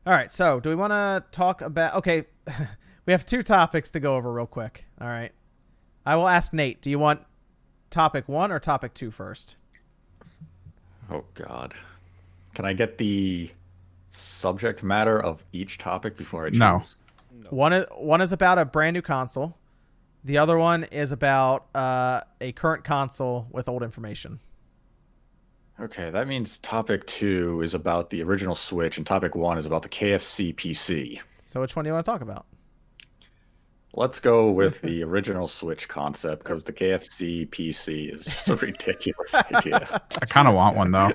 All right, so do we want to talk about? Okay, we have two topics to go over real quick. All right, I will ask Nate. Do you want topic one or topic two first? Oh God. Can I get the subject matter of each topic before I No. choose? No. One is about a brand new console. The other one is about a current console with old information. Okay, that means topic two is about the original Switch, and topic one is about the KFC PC. So which one do you want to talk about? Let's go with the original Switch concept because the KFC PC is just a ridiculous idea. I kind of want one though.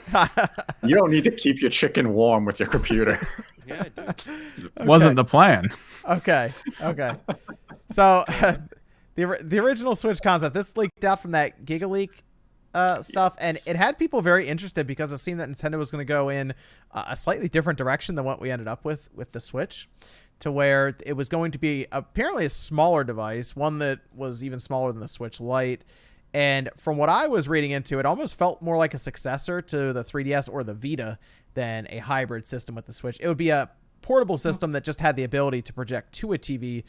You don't need to keep your chicken warm with your computer. Yeah, I do. Wasn't the plan. Okay. Okay. So the original Switch concept, this leaked out from that GigaLeak stuff, and it had people very interested because it seemed that Nintendo was going to go in a slightly different direction than what we ended up with the Switch, to where it was going to be apparently a smaller device, one that was even smaller than the Switch Lite. And from what I was reading into, it almost felt more like a successor to the 3DS or the Vita than a hybrid system with the Switch. It would be a portable system that just had the ability to project to a TV,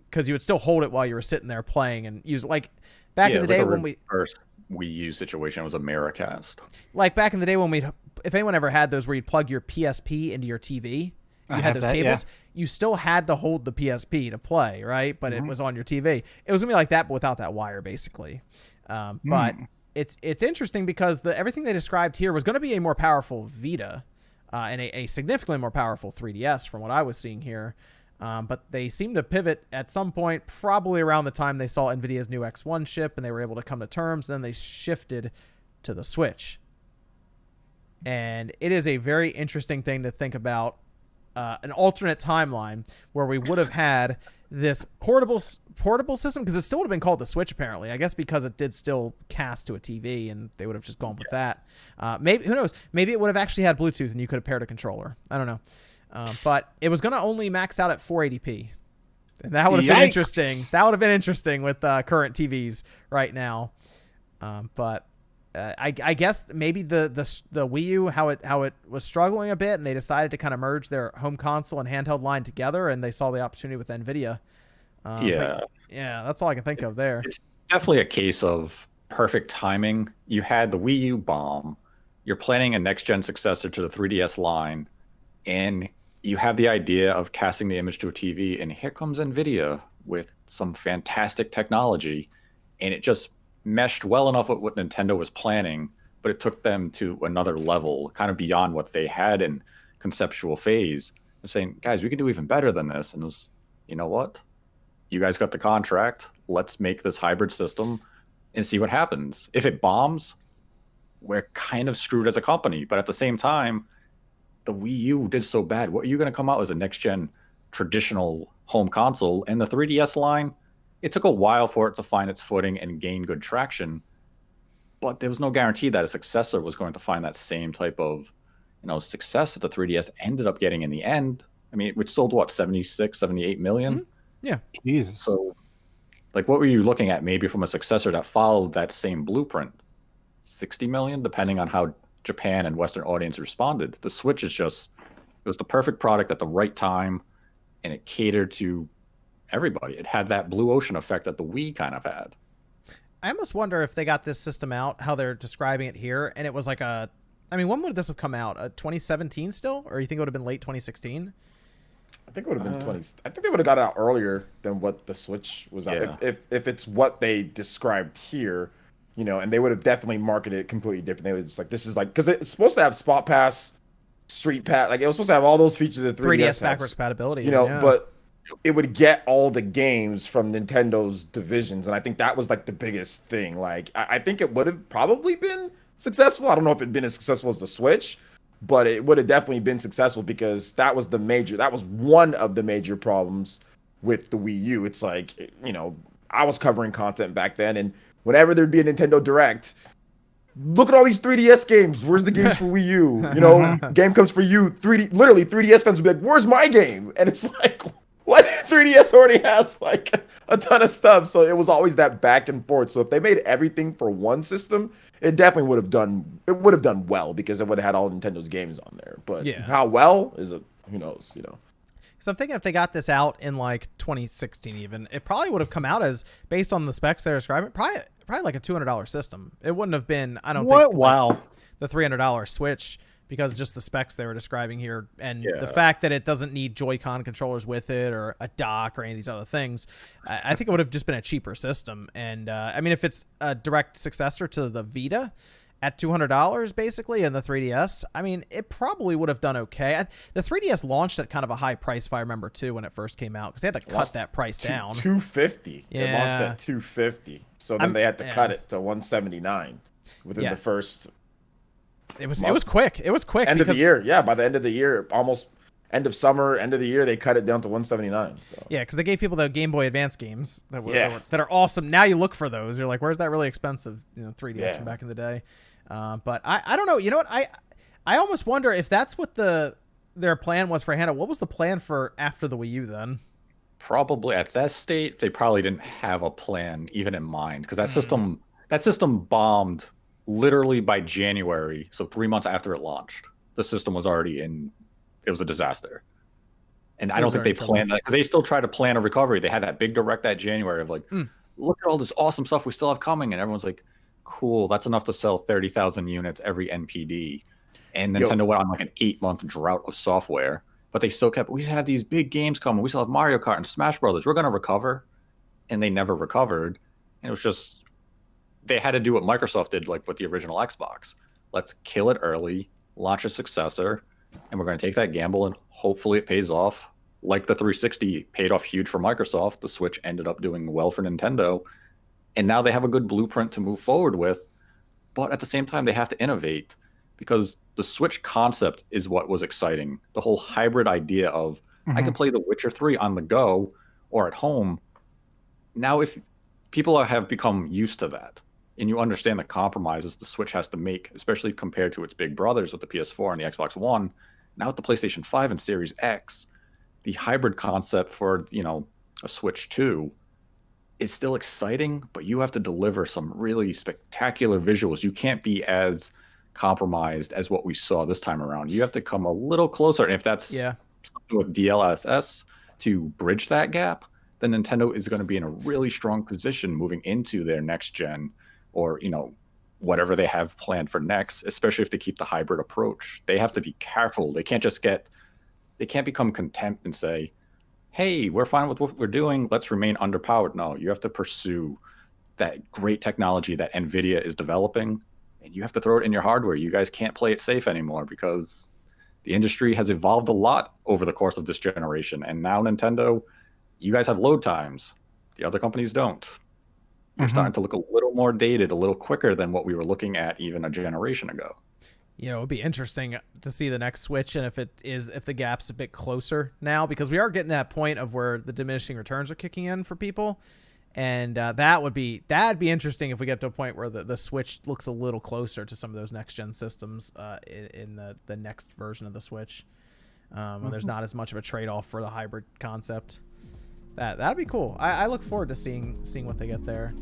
because you would still hold it while you were sitting there playing and use it. Like back Yeah, in it the was day like a when we reverse Wii U situation. It was a Miracast. like back in the day when we if anyone ever had those where you'd plug your PSP into your TV, you I had have those that, cables, you still had to hold the PSP to play, right? But it was on your TV. It was gonna be like that, but without that wire, basically. But it's interesting because everything they described here was going to be a more powerful Vita and a significantly more powerful 3DS from what I was seeing here. But they seemed to pivot at some point, probably around the time they saw Nvidia's new X1 chip, and they were able to come to terms. Then they shifted to the Switch. And it is a very interesting thing to think about, an alternate timeline where we would have had this portable system, because it still would have been called the Switch apparently, I guess, because it did still cast to a TV, and they would have just gone with that. Maybe, who knows, maybe it would have actually had Bluetooth and you could have paired a controller. I don't know. But it was going to only max out at 480p, and that would have been interesting. That would have been interesting with current TVs right now. But I guess maybe the Wii U, how it was struggling a bit, and they decided to kind of merge their home console and handheld line together, and they saw the opportunity with Nvidia. Yeah. Yeah, that's all I can think of there. It's definitely a case of perfect timing. You had the Wii U bomb. You're planning a next-gen successor to the 3DS line, and you have the idea of casting the image to a TV, and here comes Nvidia with some fantastic technology, and it just meshed well enough with what Nintendo was planning, but it took them to another level, kind of beyond what they had in conceptual phase. They're saying, guys, we can do even better than this. And it was, you know what? You guys got the contract. Let's make this hybrid system and see what happens. If it bombs, we're kind of screwed as a company. But at the same time, the Wii U did so bad. What are you going to come out as a next gen traditional home console? And the 3DS line, it took a while for it to find its footing and gain good traction, but there was no guarantee that a successor was going to find that same type of, success that the 3DS ended up getting in the end. I mean, it sold what, 76, 78 million? Mhm. Yeah. Jesus. So, like, what were you looking at maybe from a successor that followed that same blueprint? 60 million, depending on how Japan and Western audience responded. The Switch is just, it was the perfect product at the right time, and it catered to everybody. It had that blue ocean effect that the Wii kind of had. I almost wonder if they got this system out, how they're describing it here, and it was like when would this have come out? 2017 still? Or you think it would have been late 2016? I think it would have been 20. I think they would have got it out earlier than what the Switch was out. Yeah. If it's what they described here, and they would have definitely marketed it completely different. They would just this is because it's supposed to have Spot Pass, Street Pass, like it was supposed to have all those features that 3DS 3DS has, backwards compatibility. but it would get all the games from Nintendo's divisions, and I think that was the biggest thing. I think it would have probably been successful. I don't know if it'd been as successful as the Switch, but it would have definitely been successful because that was one of the major problems with the Wii U. It's I was covering content back then, and whenever there'd be a Nintendo Direct, look at all these 3DS games. Where's the games for Wii U? Game comes for you. 3DS fans would be like, "Where's my game?" And it's like, what? 3DS already has a ton of stuff, so it was always that back and forth. So if they made everything for one system, it definitely would have done. It would have done well because it would have had all Nintendo's games on there. But Yeah. how well is a who knows, you know. So I'm thinking if they got this out in like 2016, even, it probably would have come out as, based on the specs they're describing, probably like a $200 system. It wouldn't have been, I don't think, Wow. the $300 Switch, because just the specs they were describing here, and Yeah. the fact that it doesn't need Joy-Con controllers with it or a dock or any of these other things. I think it would have just been a cheaper system. And I mean, if it's a direct successor to the Vita at $200 basically, and the 3DS, I mean, it probably would have done okay. The 3DS launched at kind of a high price, if I remember too, when it first came out, because they had to cut that price down. $250. Yeah. It launched at $250. So then they had to cut it to $179 within the first. It was quick. It was quick. End of the year, yeah. By the end of the year, almost end of summer, end of the year, they cut it down to $179. So. Yeah, because they gave people the Game Boy Advance games that are awesome. Now you look for those, you're like, where's that really expensive 3DS from back in the day? But I don't know. You know what? I almost wonder if that's what their plan was for handheld. What was the plan for after the Wii U then? Probably at that state, they probably didn't have a plan even in mind, because that system bombed literally by January. So 3 months after it launched, the system was already in. It was a disaster. And I don't think they planned that, because they still tried to plan a recovery. They had that big direct that January of like, look at all this awesome stuff we still have coming. And everyone's like, cool, that's enough to sell 30,000 units every NPD. And Nintendo went on like an 8-month drought of software, but they still kept, we have these big games coming. We still have Mario Kart and Smash Brothers. We're going to recover. And they never recovered. And it was just, they had to do what Microsoft did, like with the original Xbox. Let's kill it early, launch a successor, and we're going to take that gamble, and hopefully it pays off. Like the 360 paid off huge for Microsoft, the Switch ended up doing well for Nintendo, and now they have a good blueprint to move forward with. But at the same time, they have to innovate, because the Switch concept is what was exciting. The whole hybrid idea of I can play The Witcher 3 on the go or at home. Now, if people have become used to that, and you understand the compromises the Switch has to make, especially compared to its big brothers with the PS4 and the Xbox One, now with the PlayStation 5 and Series X, the hybrid concept for, a Switch 2 is still exciting, but you have to deliver some really spectacular visuals. You can't be as compromised as what we saw this time around. You have to come a little closer. And if that's something with DLSS to bridge that gap, then Nintendo is going to be in a really strong position moving into their next gen, or whatever they have planned for next, especially if they keep the hybrid approach. They have to be careful. They can't become content and say, hey, we're fine with what we're doing, let's remain underpowered. No, you have to pursue that great technology that Nvidia is developing, and you have to throw it in your hardware. You guys can't play it safe anymore, because the industry has evolved a lot over the course of this generation. And now Nintendo, you guys have load times. The other companies don't. You're starting to look a little more dated, a little quicker than what we were looking at even a generation ago. It would be interesting to see the next Switch, and if the gap's a bit closer now, because we are getting that point of where the diminishing returns are kicking in for people, and that'd be interesting if we get to a point where the Switch looks a little closer to some of those next gen systems in the next version of the Switch, when there's not as much of a trade off for the hybrid concept. That'd be cool. I look forward to seeing what they get there.